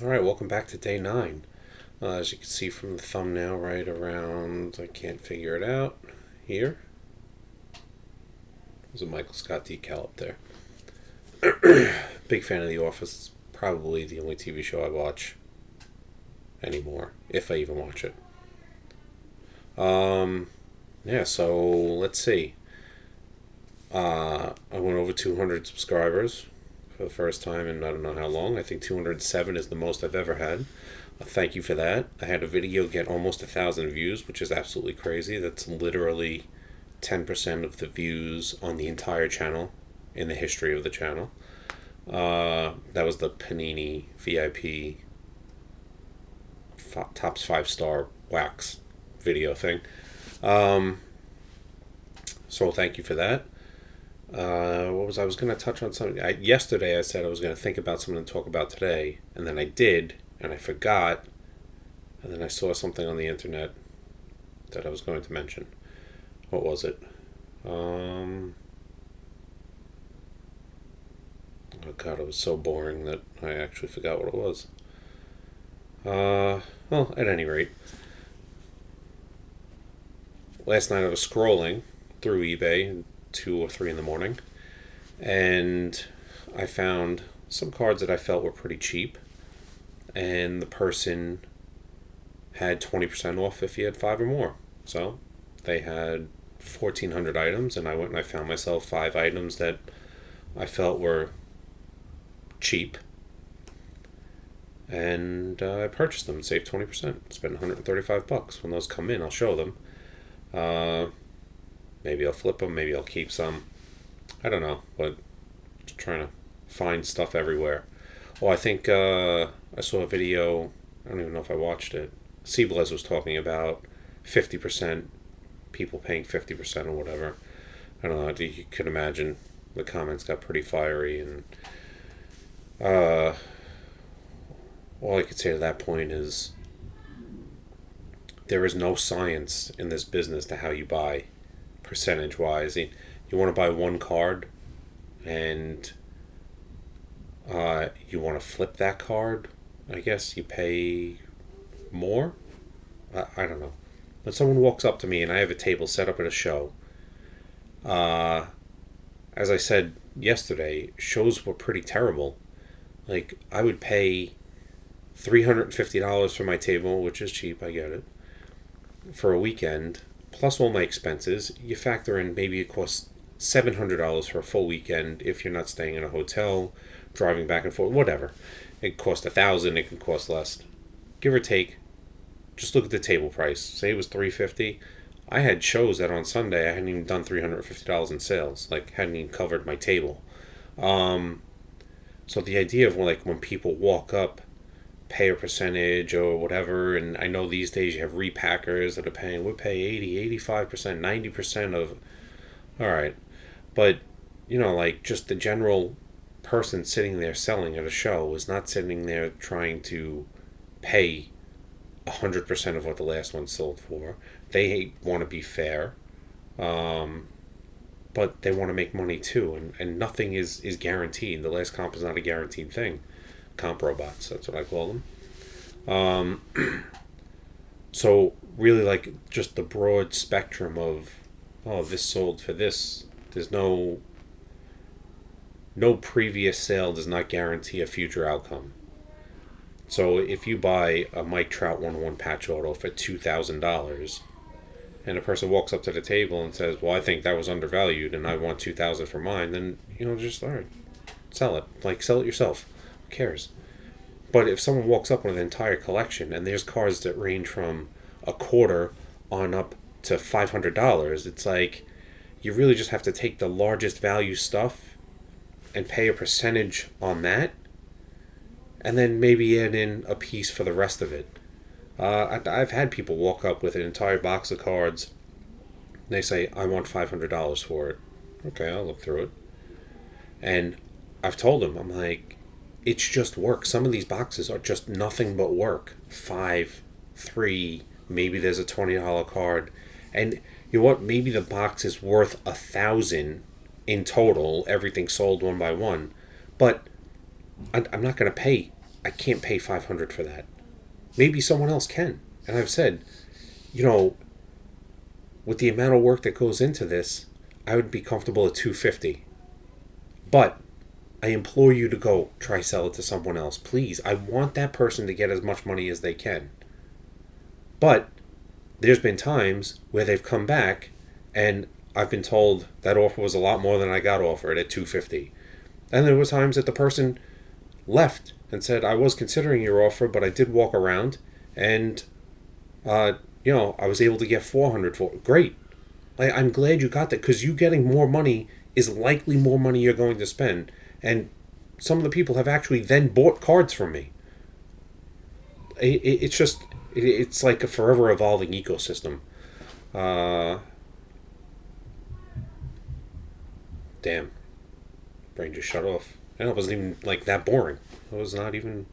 All right, welcome back to day 9. As you can see from the thumbnail, right around, I can't figure it out, here. There's a Michael Scott decal up there. Big fan of The Office. It's probably the only TV show I watch anymore, if I even watch it. Um, yeah, so let's see. I went over 200 subscribers for the first time in I don't know how long. I think 207 is the most I've ever had. Thank you for that. I had a video get almost 1,000 views, which is absolutely crazy. That's literally 10% of the views on the entire channel in the history of the channel. That was the Panini VIP tops 5-star wax video thing. Um, so thank you for that. What was I was going to touch on something yesterday? I said I was going to think about something to talk about today, and then I did, and I forgot, and then I saw something on the internet that I was going to mention. What was it? Oh god, it was so boring that I actually forgot what it was. Well, at any rate, last night I was scrolling through eBay at 2 or 3 in the morning, and I found some cards that I felt were pretty cheap, and the person had 20% off if you had 5 or more. So they had 1,400 items, and I went and I found myself 5 items that I felt were cheap, and I purchased them and saved 20%. Spent $135. When those come in, I'll show them. Uh, Maybe I'll flip them. Maybe I'll keep some. I don't know, but just trying to find stuff everywhere. Oh, I think I saw a video. I don't even know if I watched it. Seablez was talking about 50%, people paying 50% or whatever. I don't know. You could imagine the comments got pretty fiery, and uh, all I could say to that point is there is no science in this business to how you buy percentage wise. You want to buy one card and you want to flip that card, I guess you pay more. I don't know. When someone walks up to me and I have a table set up at a show, uh, as I said yesterday, shows were pretty terrible. Like, I would pay $350 for my table, which is cheap, I get it, for a weekend, plus all my expenses. You factor in maybe it costs $700 for a full weekend if you're not staying in a hotel, driving back and forth, whatever. It costs 1,000. It can cost less, give or take. Just look at the table price. Say it was $350. I had shows that on Sunday I hadn't even done $350 in sales. Like, hadn't even covered my table. Um, so the idea of like when people walk up, pay a percentage or whatever, and I know these days you have repackers that are paying, we pay 80, 85%, 90% of, all right. But, like just the general person sitting there selling at a show is not sitting there trying to pay 100% of what the last one sold for. They want to be fair, um, but they want to make money too, and nothing is guaranteed. The last comp is not a guaranteed thing. Comp robots, that's what I call them. Um, so really, like, just the broad spectrum of, oh, this sold for this. There's no previous sale does not guarantee a future outcome. So if you buy a Mike Trout 101 patch auto for $2,000, and a person walks up to the table and says, "Well, I think that was undervalued, and I want 2,000 for mine," then just all right, sell it. Like, sell it yourself. Who cares? But if someone walks up with an entire collection and there's cards that range from a quarter on up to $500, it's like you really just have to take the largest value stuff and pay a percentage on that, and then maybe add in a piece for the rest of it. I've had people walk up with an entire box of cards. They say, "I want $500 for it." Okay, I'll look through it. And I've told them, I'm like, it's just work. Some of these boxes are just nothing but work. Five, three, maybe there's a $20 card. And you know what? Maybe the box is worth 1,000 in total, everything sold one by one. But I'm not going to pay I can't pay 500 for that. Maybe someone else can. And I've said, you know, with the amount of work that goes into this, I would be comfortable at 250. But I implore you to go try sell it to someone else. Please, I want that person to get as much money as they can. But there's been times where they've come back and I've been told that offer was a lot more than I got offered at 250. And there was times that the person left and said, I was considering your offer, but I did walk around and I was able to get 400 for it. Great. I'm glad you got that, because you getting more money is likely more money you're going to spend. And some of the people have actually then bought cards from me. It's like a forever evolving ecosystem. Damn. Brain just shut off. And it wasn't even like that boring. It was not even.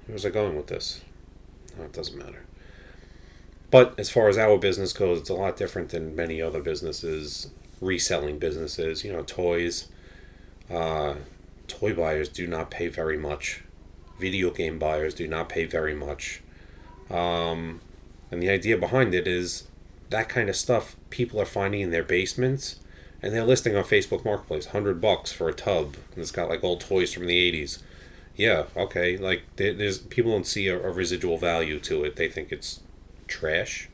Where was I going with this? No, it doesn't matter. But as far as our business goes, it's a lot different than many other businesses, reselling businesses. Toys. Toy buyers do not pay very much. Video game buyers do not pay very much. And the idea behind it is that kind of stuff people are finding in their basements, and they're listing on Facebook Marketplace $100 for a tub, and it's got like old toys from the 80s. Yeah, okay. Like there's people don't see a residual value to it. They think it's trash.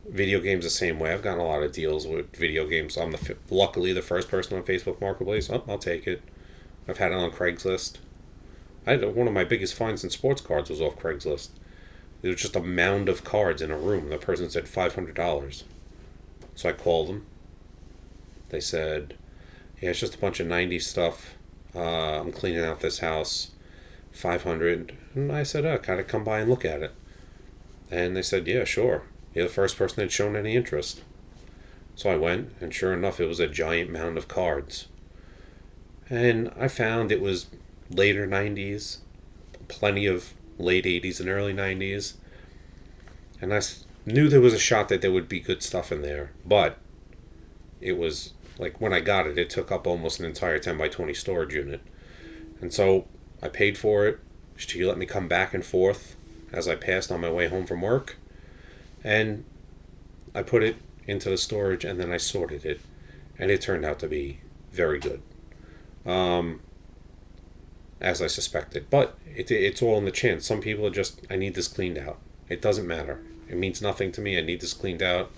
Video games the same way. I've gotten a lot of deals with video games. I'm luckily the first person on Facebook Marketplace. Oh, I'll take it. I've had it on Craigslist. One of my biggest finds in sports cards was off Craigslist. There was just a mound of cards in a room. The person said $500. So I called them. They said, yeah, it's just a bunch of 90s stuff. I'm cleaning out this house. $500. And I said, gotta come by and look at it. And they said, yeah, sure. You're the first person that had shown any interest. So I went, and sure enough, it was a giant mound of cards. And I found it was later 90s, plenty of late 80s and early 90s. And I knew there was a shot that there would be good stuff in there. But it was, like, when I got it, it took up almost an entire 10 by 20 storage unit. And so I paid for it. She let me come back and forth as I passed on my way home from work. And I put it into the storage, and then I sorted it. And it turned out to be very good. As I suspected. But it's all in the chance. Some people are just, I need this cleaned out. It doesn't matter. It means nothing to me. I need this cleaned out.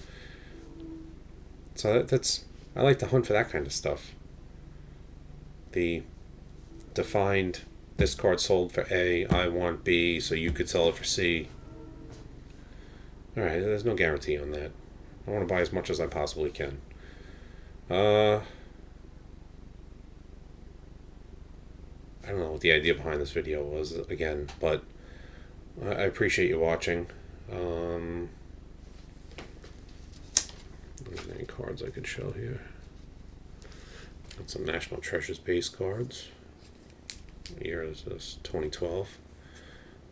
So that's I like to hunt for that kind of stuff. The defined, this card sold for A, I want B, so you could sell it for C. Alright, there's no guarantee on that. I want to buy as much as I possibly can. I don't know what the idea behind this video was, again, but I appreciate you watching. There's any cards I could show here. Got some National Treasures base cards. What year is this? 2012.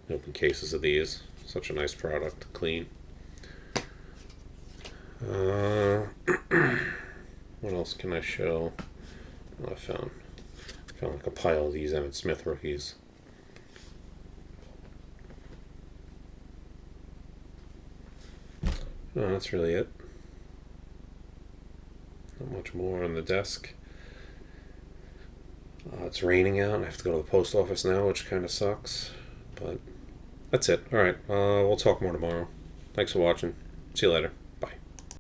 Open cases of these. Such a nice product. Clean. What else can I show? Oh, I found like a pile of these Emmett Smith rookies. Oh, that's really it. Not much more on the desk. It's raining out. I have to go to the post office now, which kind of sucks. But that's it. Alright, we'll talk more tomorrow. Thanks for watching. See you later.